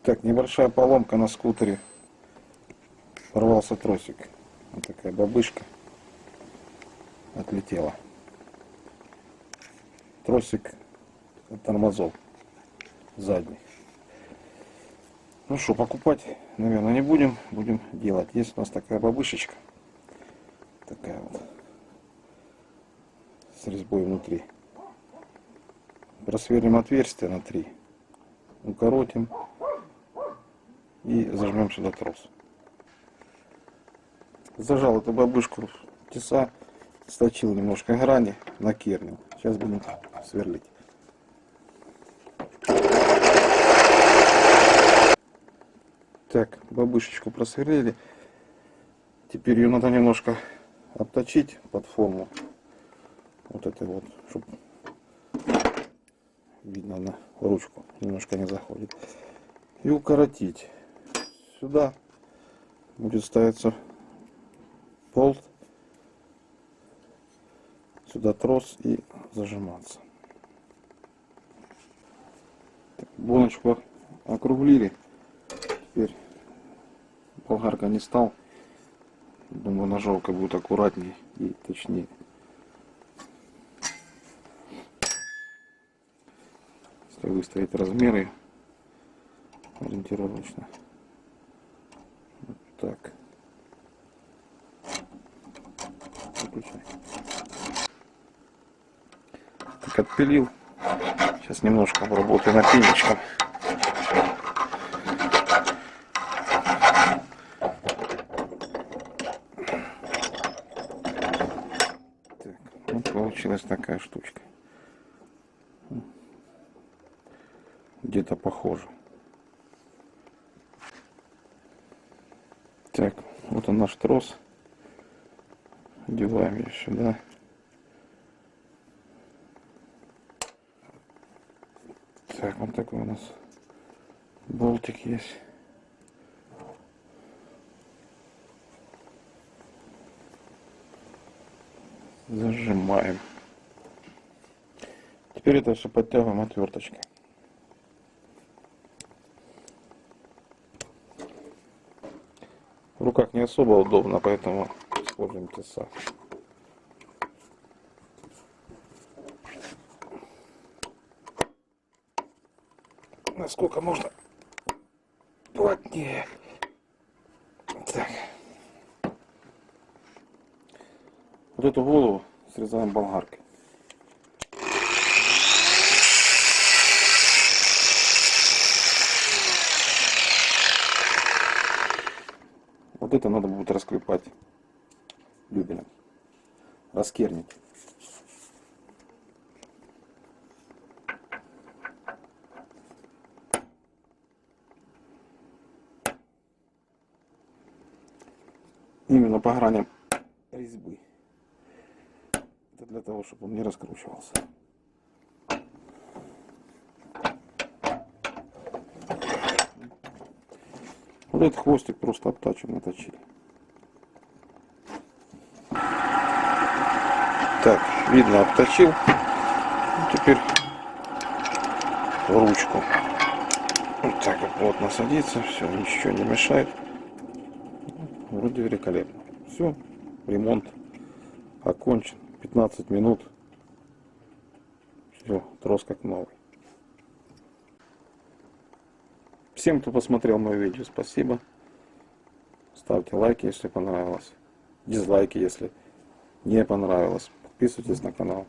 Так, небольшая поломка на скутере. Порвался тросик. Вот такая бабышка отлетела. Тросик от тормозов задний. Ну что, покупать, наверное, не будем. Будем делать. Есть у нас такая бабышечка. Такая вот. С резьбой внутри. Просверлим отверстие на 3. Укоротим. И зажмем сюда трос. Зажал эту бабушку в теса. Сточил немножко грани. Накернил. Сейчас будем сверлить. Так, бабушечку просверлили. Теперь ее надо немножко обточить под форму. Вот это вот, чтобы видно на ручку. Немножко не заходит. И укоротить. Сюда будет ставиться болт. Сюда трос и зажиматься. Так, боночку округлили. Теперь болгарка не стал. Думаю, ножовка будет аккуратнее и точнее. Если выставить размеры ориентировочно. Вот так. Выключай. Так, отпилил. Сейчас немножко обработаю напильничком. Так, вот получилась такая штучка. Где-то похоже. Так, вот он наш трос. Одеваем ее сюда. Так, вот такой у нас болтик есть. Зажимаем. Теперь это все подтягиваем отверточкой. В руках не особо удобно, поэтому используем теса. Насколько можно плотнее. Так. Вот эту голову срезаем болгаркой. Вот это надо будет расклепать дюбелем. Раскернить. Именно по граням резьбы. Это для того, чтобы он не раскручивался. Вот этот хвостик просто обтачиваем, наточили. Так, видно, обточил. Теперь ручку. Вот так вот плотно садится, все, ничего не мешает. Вроде великолепно. Все, ремонт окончен. 15 минут. Все, трос как новый. Всем, кто посмотрел мое видео, спасибо. Ставьте лайки, если понравилось. Дизлайки, если не понравилось. Подписывайтесь на канал.